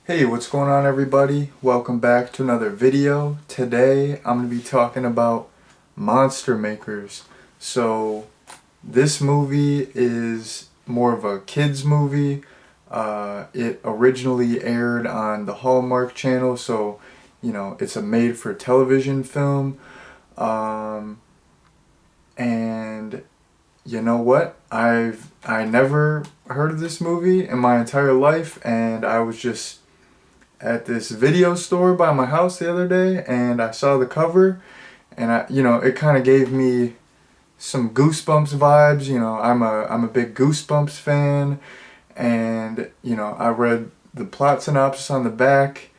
Hey, what's going on everybody? Welcome back to another video. Today I'm going to be talking about Monster Makers. So this movie is more of a kids movie. It originally aired on the Hallmark Channel, so it's a made for television film. Um, and you know what? I never heard of this movie in my entire life, and I was just at this video store by my house the other day, and I saw the cover, and it kind of gave me some Goosebumps vibes. I'm a big Goosebumps fan, and I read the plot synopsis on the back,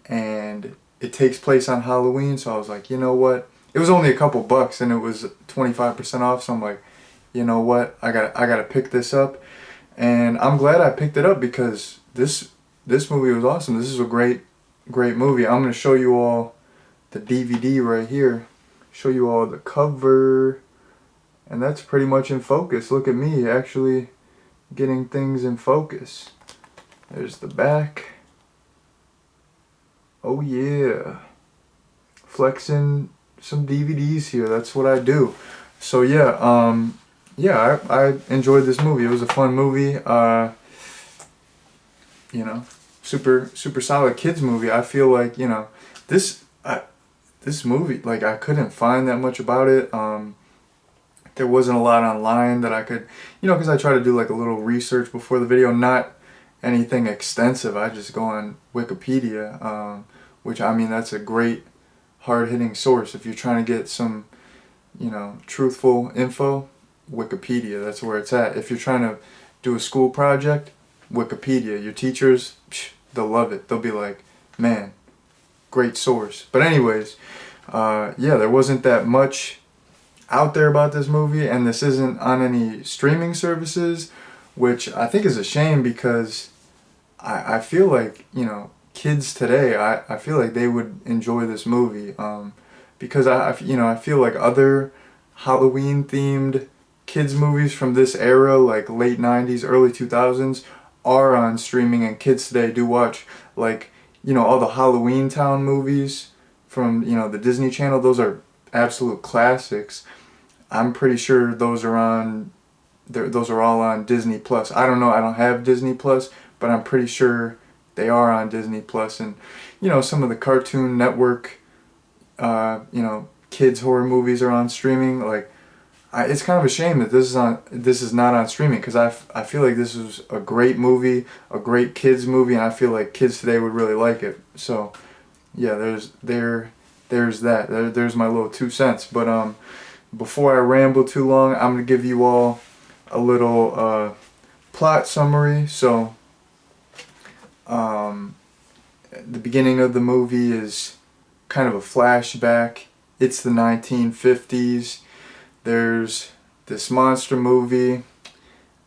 and it takes place on Halloween, so I was like, you know what? It was only a couple bucks, and it was 25% off, so I'm like, you know what? I gotta pick this up, and I'm glad I picked it up because this movie was awesome. This is a great movie. I'm gonna show you all the DVD right here. Show you all the cover, and that's pretty much in focus. Look at me actually getting things in focus. There's the back. Oh yeah, flexing some DVDs here. That's what I do. So yeah, I enjoyed this movie. It was a fun movie. You know, super solid kids movie. I feel like this this movie, like, I couldn't find that much about it. There wasn't a lot online that I could, because I try to do like a little research before the video, not anything extensive. I just go on Wikipedia, which, I mean, that's a great hard-hitting source if you're trying to get some truthful info. Wikipedia, that's where it's at. If you're trying to do a school project, Wikipedia. Your teachers, they'll love it. They'll be like, man, great source. But anyways, yeah, there wasn't that much out there about this movie, and this isn't on any streaming services, which I think is a shame because I feel like, kids today, I feel like they would enjoy this movie, because I feel like other Halloween themed kids movies from this era, like late 90s, early 2000s, are on streaming, and kids today do watch, like, all the Halloween Town movies from, the Disney Channel. Those are absolute classics. I'm pretty sure those are on, those are all on Disney Plus. I don't know, I don't have Disney Plus, but I'm pretty sure they are on Disney Plus. And, some of the Cartoon Network, kids horror movies are on streaming. Like, it's kind of a shame that this is not on streaming, because I feel like this was a great movie, a great kids movie, and I feel like kids today would really like it. So yeah, there's that. There's my little 2 cents. But before I ramble too long, I'm gonna give you all a little plot summary. So the beginning of the movie is kind of a flashback. It's the 1950s. There's this monster movie,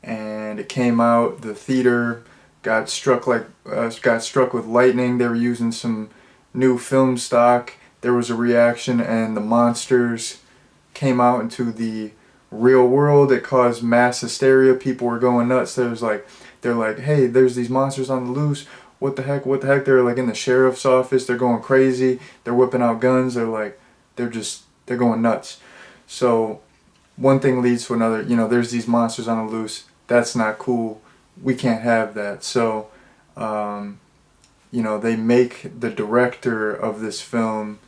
and it came out. The theater got struck with lightning. They were using some new film stock. There was a reaction, and the monsters came out into the real world. It caused mass hysteria. People were going nuts. They're like, hey, there's these monsters on the loose. What the heck? What the heck? They're like in the sheriff's office. They're going crazy. They're whipping out guns. They're going nuts. So one thing leads to another. There's these monsters on the loose. That's not cool. We can't have that. So, they make the director of this film,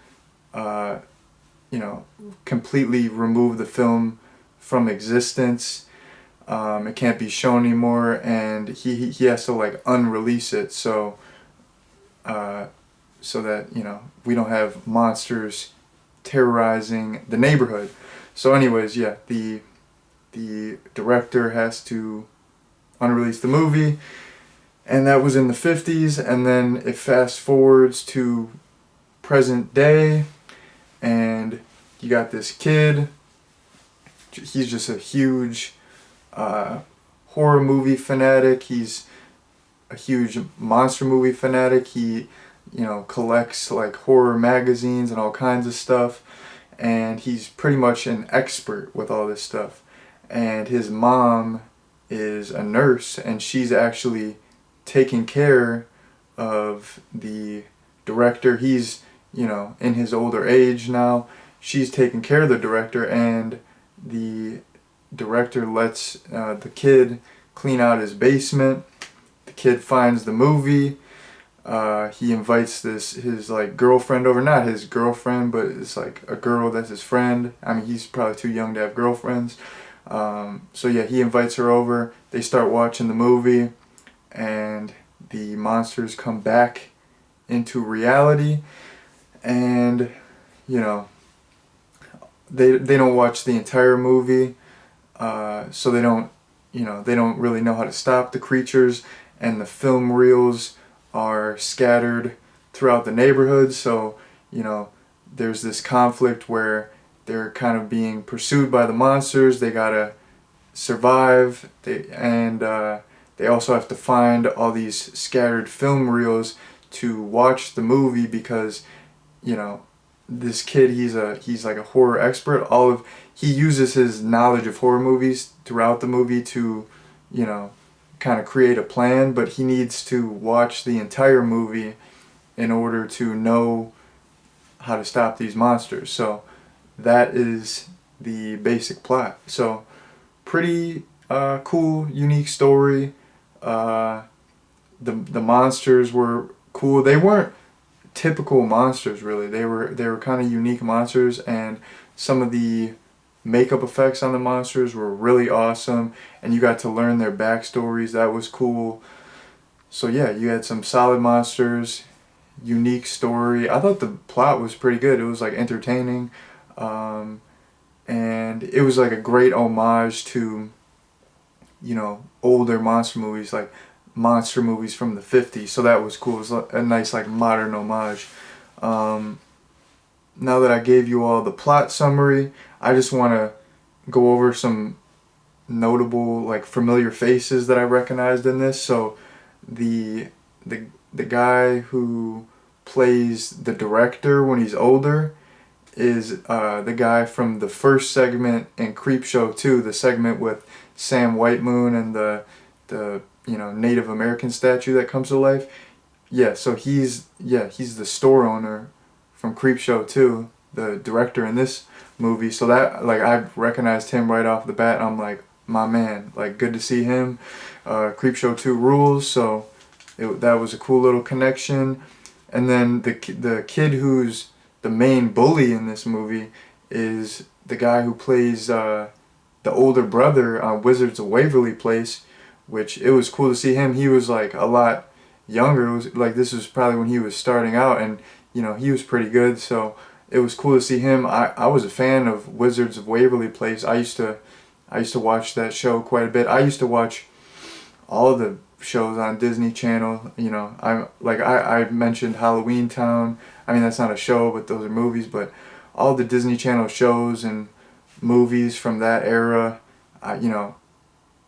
completely remove the film from existence. It can't be shown anymore, and he has to, like, unrelease it so that we don't have monsters terrorizing the neighborhood. So anyways, yeah, the director has to unrelease the movie, and that was in the 50s, and then it fast forwards to present day, and you got this kid. He's just a huge horror movie fanatic. He's a huge monster movie fanatic. He collects, like, horror magazines and all kinds of stuff, and he's pretty much an expert with all this stuff. And his mom is a nurse, and she's actually taking care of the director. He's, you know, in his older age now. She's taking care of the director, and the director lets the kid clean out his basement. The kid finds the movie. He invites his like girlfriend over, not his girlfriend, but it's like a girl that's his friend. I mean, he's probably too young to have girlfriends. So yeah, he invites her over. They start watching the movie, and the monsters come back into reality, and you know, they don't watch the entire movie, so they don't really know how to stop the creatures, and the film reels are scattered throughout the neighborhood. So you know, there's this conflict where they're kind of being pursued by the monsters. They gotta survive. They also have to find all these scattered film reels to watch the movie, because you know, this kid, he's like a horror expert. He uses his knowledge of horror movies throughout the movie to, you know, kind of create a plan, but he needs to watch the entire movie in order to know how to stop these monsters. So that is the basic plot. So pretty cool, unique story. The monsters were cool. They weren't typical monsters really. They were kind of unique monsters, and some of the makeup effects on the monsters were really awesome, and you got to learn their backstories. That was cool. So yeah, you had some solid monsters, unique story. I thought the plot was pretty good. It was like entertaining, and it was like a great homage to, you know, older monster movies, like monster movies from the 50s. So that was cool. It was a nice like modern homage. Now that I gave you all the plot summary, I just want to go over some notable, like, familiar faces that I recognized in this. So the the guy who plays the director when he's older is the guy from the first segment in Creepshow 2, the segment with Sam Whitemoon and the you know, Native American statue that comes to life. Yeah, so he's the store owner from Creepshow 2, the director in this movie. So that, like, I recognized him right off the bat, and I'm like, my man, like, good to see him. Creepshow 2 rules. So that was a cool little connection. And then the kid who's the main bully in this movie is the guy who plays the older brother on Wizards of Waverly Place, which it was cool to see him. He was like a lot younger. It was like, this was probably when he was starting out, and you know, he was pretty good. So it was cool to see him. I was a fan of Wizards of Waverly Place. I used to watch that show quite a bit. I used to watch all the shows on Disney Channel. You know, I mentioned Halloween Town. I mean, that's not a show, but those are movies. But all the Disney Channel shows and movies from that era, you know,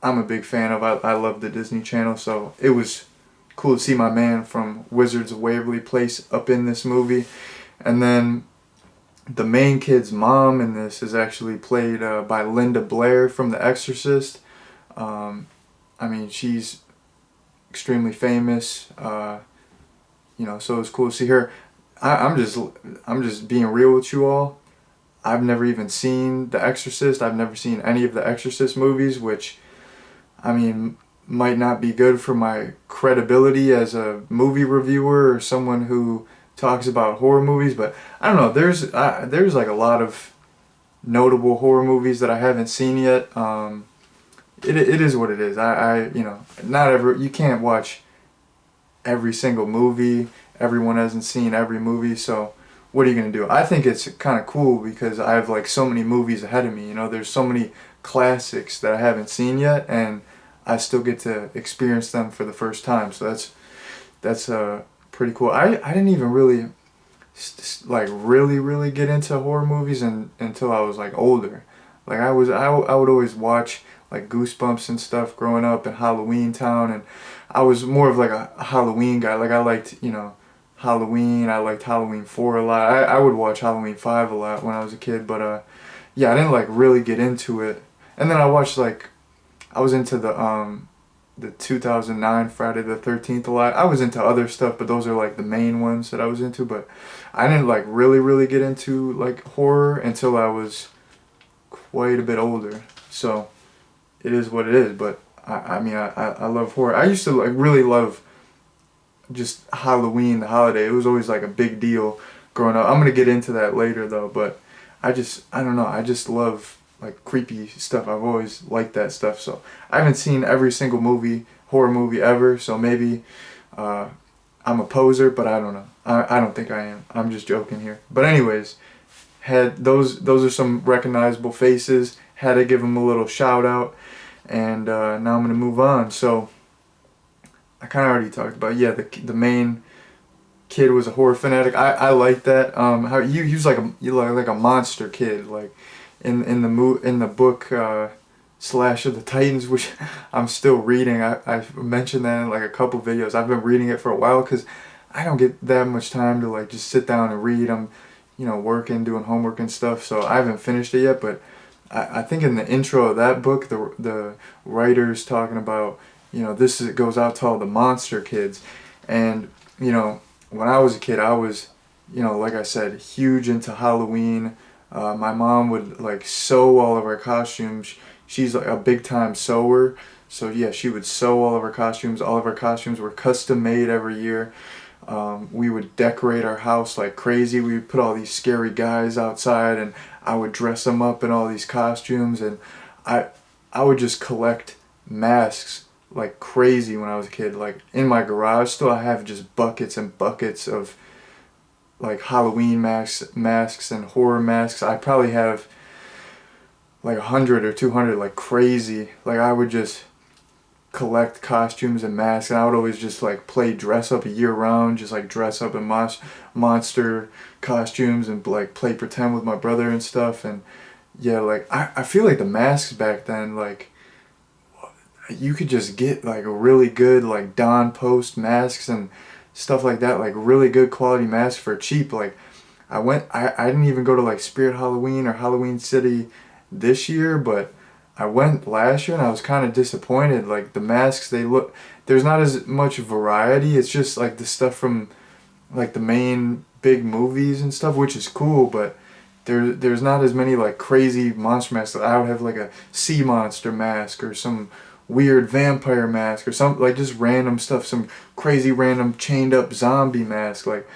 I'm a big fan of. I love the Disney Channel, so it was cool to see my man from Wizards of Waverly Place up in this movie. And then the main kid's mom in this is actually played by Linda Blair from The Exorcist. I mean, she's extremely famous, you know, so it's cool to see her. I'm just being real with you all. I've never even seen The Exorcist. I've never seen any of the Exorcist movies, which, I mean, might not be good for my credibility as a movie reviewer or someone who talks about horror movies. But I don't know. There's like a lot of notable horror movies that I haven't seen yet. It is what it is. You know, you can't watch every single movie. Everyone hasn't seen every movie, so what are you gonna do? I think it's kind of cool because I have like so many movies ahead of me. You know, there's so many classics that I haven't seen yet, and I still get to experience them for the first time. So that's pretty cool. I didn't even really like really get into horror movies until I was like older. Like I would always watch like Goosebumps and stuff growing up, and Halloween Town, and I was more of like a Halloween guy. Like I liked, you know, Halloween. I liked Halloween 4 a lot. I would watch Halloween 5 a lot when I was a kid, but yeah, I didn't like really get into it. And then I was into the the 2009 Friday the 13th a lot. I was into other stuff, but those are like the main ones that I was into. But I didn't like really get into like horror until I was quite a bit older. So it is what it is. But I mean, I love horror. I used to like really love just Halloween, the holiday. It was always like a big deal growing up. I'm gonna get into that later though, but I don't know. I just love like creepy stuff. I've always liked that stuff. So I haven't seen every single horror movie ever. So maybe uh, I'm a poser, but I don't know. I don't think I am. I'm just joking here. But anyways, had those are some recognizable faces. Had to give them a little shout out, and now I'm gonna move on. So I kind of already talked about, yeah, the main kid was a horror fanatic. I like that. How he was like a monster kid, like in the book Slash of the Titans, which I'm still reading. I mentioned that in like a couple videos. I've been reading it for a while because I don't get that much time to like just sit down and read. I'm, working, doing homework and stuff, so I haven't finished it yet. But I think in the intro of that book, the writer's talking about, it goes out to all the monster kids, and when I was a kid, I was, like I said, huge into Halloween. My mom would like sew all of our costumes. She's like a big time sewer. So yeah, she would sew all of our costumes. All of our costumes were custom made every year. We would decorate our house like crazy. We would put all these scary guys outside, and I would dress them up in all these costumes. And I, I would just collect masks like crazy when I was a kid. Like in my garage still I have just buckets and buckets of like Halloween masks and horror masks. I probably have like 100 or 200, like crazy. Like I would just collect costumes and masks, and I would always just like play dress up a year round, just like dress up in monster costumes and like play pretend with my brother and stuff. And yeah, like I feel like the masks back then, like you could just get like a really good like Don Post masks and stuff like that, like really good quality masks for cheap. Like I didn't even go to like Spirit Halloween or Halloween City this year, but I went last year and I was kind of disappointed. Like the masks, there's not as much variety. It's just like the stuff from like the main big movies and stuff, which is cool, but there's not as many like crazy monster masks. I would have like a sea monster mask or some weird vampire mask or some like just random stuff, some crazy random chained up zombie mask. Like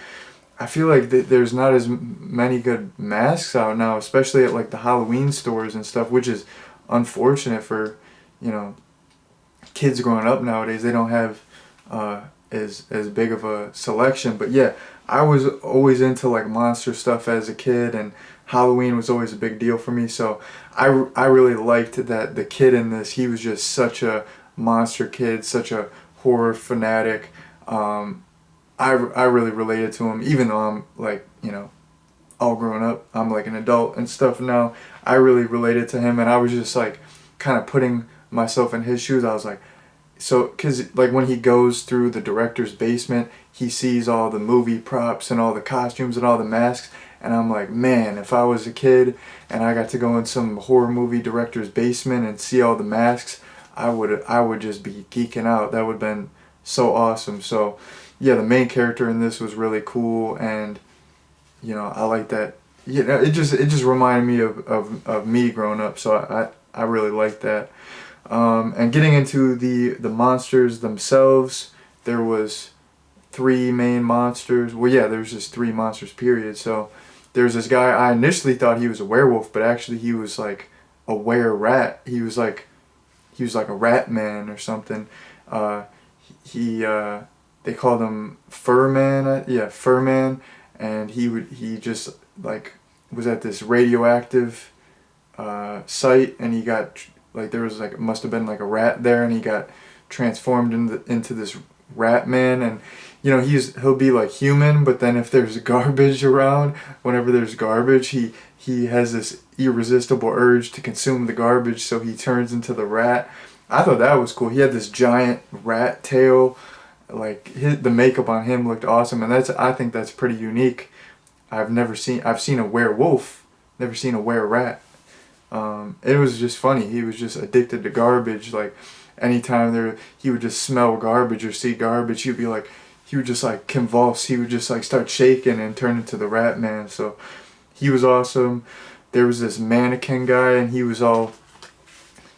I feel like there's not as many good masks out now, especially at like the Halloween stores and stuff, which is unfortunate for, you know, kids growing up nowadays. They don't have as big of a selection. But yeah, I was always into like monster stuff as a kid, and Halloween was always a big deal for me. So I really liked that the kid in this, he was just such a monster kid, such a horror fanatic. I really related to him, even though I'm like, all grown up. I'm like an adult and stuff now. I really related to him, and I was just like kind of putting myself in his shoes. I was like, so, because like when he goes through the director's basement, he sees all the movie props and all the costumes and all the masks, and I'm like, man, if I was a kid and I got to go in some horror movie director's basement and see all the masks, I would just be geeking out. That would have been so awesome. So yeah, the main character in this was really cool, and I like that. It just reminded me of me growing up. So I really like that. And getting into the monsters themselves, there was three main monsters. Well, yeah, there's just three monsters, period. So there's this guy, I initially thought he was a werewolf, but actually he was like a were-rat. He was like a rat man or something. They called him Fur Man. Yeah, Fur Man. And he just like was at this radioactive site, and he got like there was like must have been like a rat there, and he got transformed into this rat man. And he'll be like human, but then if there's garbage around, whenever there's garbage, he has this irresistible urge to consume the garbage, so he turns into the rat. I thought that was cool. He had this giant rat tail. Like the makeup on him looked awesome, and I think that's pretty unique. I've seen a werewolf, never seen a were-rat. It was just funny. He was just addicted to garbage. Like anytime he would just smell garbage or see garbage, he would just like convulse. He would just like start shaking and turn into the Rat Man. So he was awesome. There was this mannequin guy, and he was all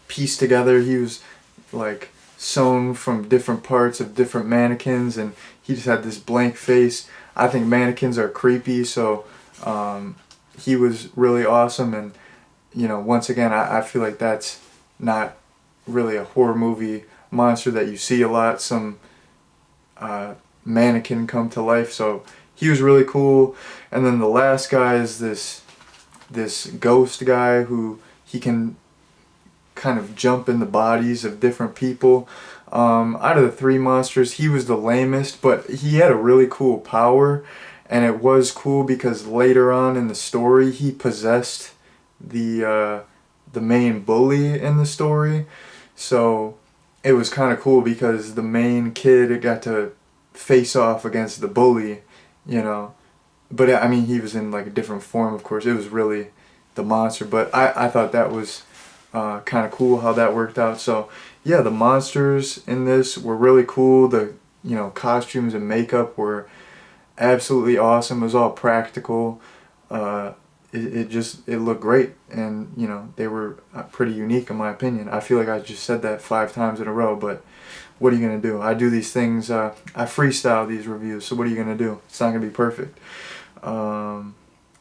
pieced together. He was like sewn from different parts of different mannequins, and he just had this blank face. I think mannequins are creepy, so he was really awesome. And once again, I feel like that's not really a horror movie monster that you see a lot. Some mannequin come to life, so he was really cool. And then the last guy is this ghost guy who he can kind of jump in the bodies of different people. Out of the three monsters, he was the lamest, but he had a really cool power, and it was cool because later on in the story, he possessed the main bully in the story. So it was kind of cool because the main kid got to face off against the bully, But I mean, he was in like a different form, of course. It was really the monster, but I thought that was kind of cool how that worked out. So yeah, the monsters in this were really cool. The costumes and makeup were absolutely awesome. It was all practical. It looked great, and they were pretty unique in my opinion. I feel like I just said that 5 times in a row, but what are you gonna do? I do these things. I freestyle these reviews. So what are you gonna do? It's not gonna be perfect.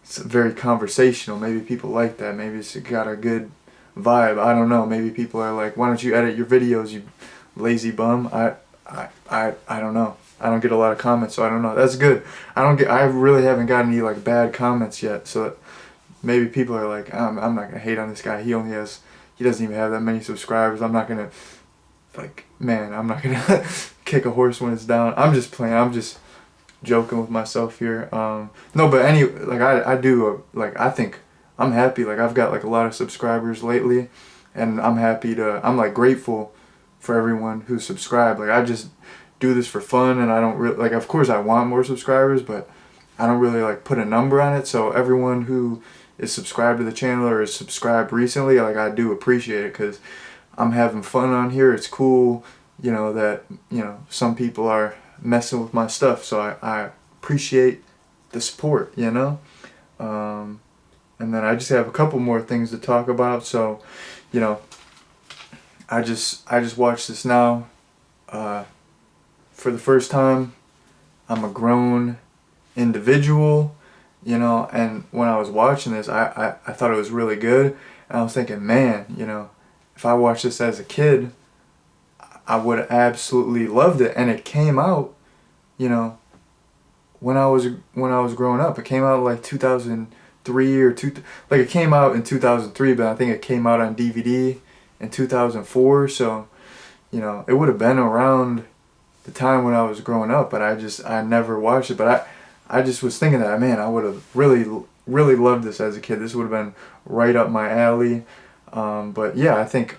It's very conversational. Maybe people like that. Maybe it's got a good vibe. I don't know. Maybe people are like, why don't you edit your videos, you lazy bum? I don't know. I don't get a lot of comments, so I don't know. That's good. I really haven't got any like bad comments yet, so maybe people are like, I'm not gonna hate on this guy. He doesn't even have that many subscribers. I'm not gonna I'm not gonna kick a horse when it's down. I'm just playing. I'm just joking with myself here. No, but I think I'm happy. Like I've got like a lot of subscribers lately, and I'm like grateful for everyone who's subscribed. Like I just do this for fun, and I don't really like. Of course, I want more subscribers, but I don't really like put a number on it. So everyone who is subscribed to the channel or is subscribed recently, like I do appreciate it because I'm having fun on here. It's cool, that some people are messing with my stuff. So I appreciate the support, And then I just have a couple more things to talk about. So, I just watched this now. For the first time, I'm a grown individual, and when I was watching this, I thought it was really good. And I was thinking, man, if I watched this as a kid, I would have absolutely loved it. And it came out, when I was growing up. It came out like 2003 or it came out in 2003, but I think it came out on DVD in 2004. So, it would have been around the time when I was growing up, but I never watched it. But I just was thinking that, man, I would have really loved this as a kid. This would have been right up my alley. But yeah, I think,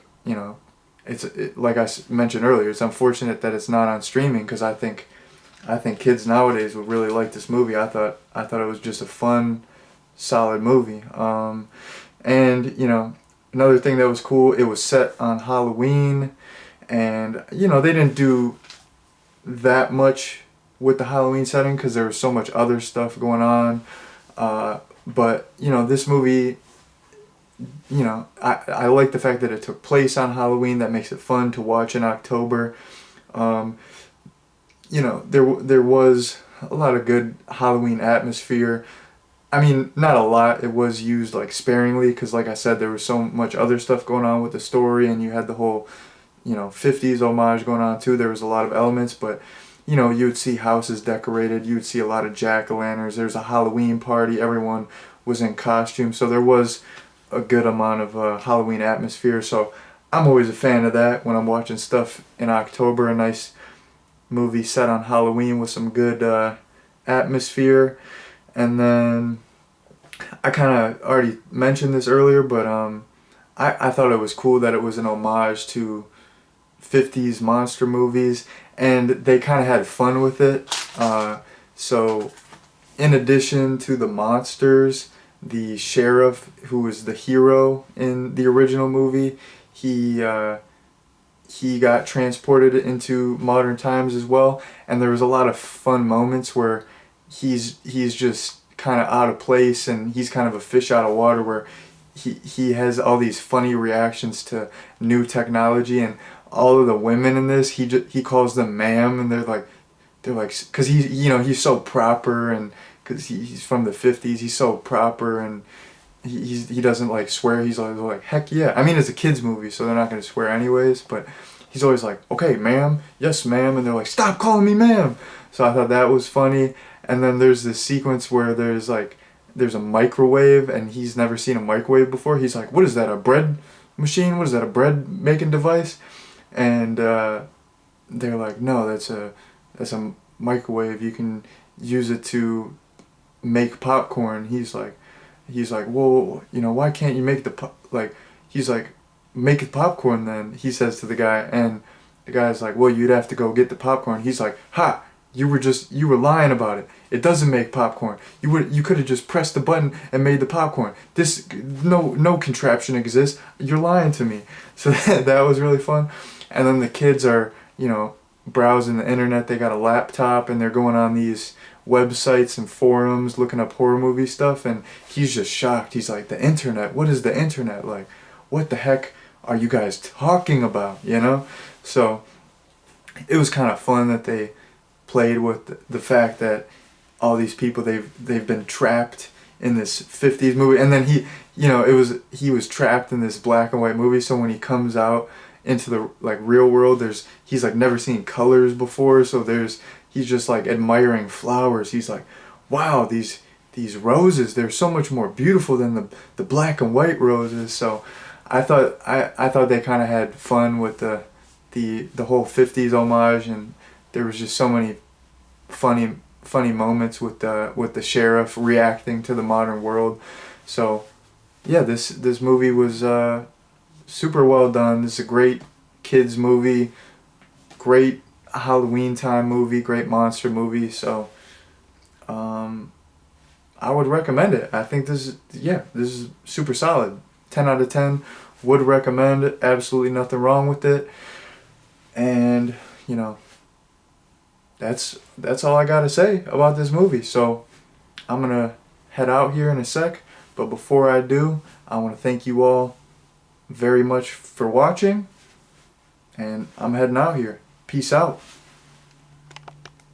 like I mentioned earlier, it's unfortunate that it's not on streaming because I think kids nowadays would really like this movie. I thought it was just a fun, solid movie. And another thing that was cool, it was set on Halloween, and they didn't do that much with the Halloween setting because there was so much other stuff going on. But this movie, I like the fact that it took place on Halloween. That makes it fun to watch in October. There was a lot of good Halloween atmosphere. I mean, not a lot. It was used like sparingly because, like I said, there was so much other stuff going on with the story, and you had the whole 50s homage going on too. There was a lot of elements, but you would see houses decorated. You would see a lot of jack-o'-lanterns. There's a Halloween party. Everyone was in costume, so there was a good amount of Halloween atmosphere. So I'm always a fan of that when I'm watching stuff in October. A nice movie set on Halloween with some good atmosphere. And then I kind of already mentioned this earlier, but I thought it was cool that it was an homage to 50s monster movies, and they kind of had fun with it. So in addition to the monsters, the sheriff, who was the hero in the original movie, he he got transported into modern times as well, and there was a lot of fun moments where he's just kind of out of place, and he's kind of a fish out of water, where he has all these funny reactions to new technology, and all of the women in this, he calls them ma'am, and they're like, because he's so proper, and because he's from the 50s, he's so proper, and he doesn't like swear. He's always like, heck yeah. I mean, it's a kids movie, so they're not going to swear anyways, but he's always like, okay, ma'am, yes, ma'am, and they're like, stop calling me ma'am. So I thought that was funny. And then there's this sequence where there's a microwave, and he's never seen a microwave before. He's like, what is that, a bread machine? What is that, a bread making device? And they're like, no, that's a microwave. You can use it to make popcorn. He's like, well, why can't you make he's like, make it popcorn then, he says to the guy, and the guy's like, well, you'd have to go get the popcorn. He's like, ha, you were lying about it. It doesn't make popcorn. You could have just pressed the button and made the popcorn. No contraption exists. You're lying to me. So that was really fun. And then the kids are, browsing the internet. They got a laptop, and they're going on these websites and forums looking up horror movie stuff, and he's just shocked. He's like, the internet? What is the internet? Like, what the heck are you guys talking about? So it was kind of fun that they played with the fact that all these people, they've been trapped in this 50s movie, and then he was trapped in this black and white movie. So when he comes out into the real world, he's like never seen colors before, so he's just like admiring flowers. He's like, wow, these roses, they're so much more beautiful than the black and white roses. So I thought they kind of had fun with the whole 50s homage, and there was just so many funny moments with the sheriff reacting to the modern world. So yeah, this movie was super well done. This is a great kids movie, great Halloween time movie, great monster movie. So I would recommend it. I think this is super solid. 10 out of 10. Would recommend it. Absolutely nothing wrong with it. And that's all I gotta say about this movie. So I'm gonna head out here in a sec, but before I do, I want to thank you all very much for watching, and I'm heading out here. Peace out.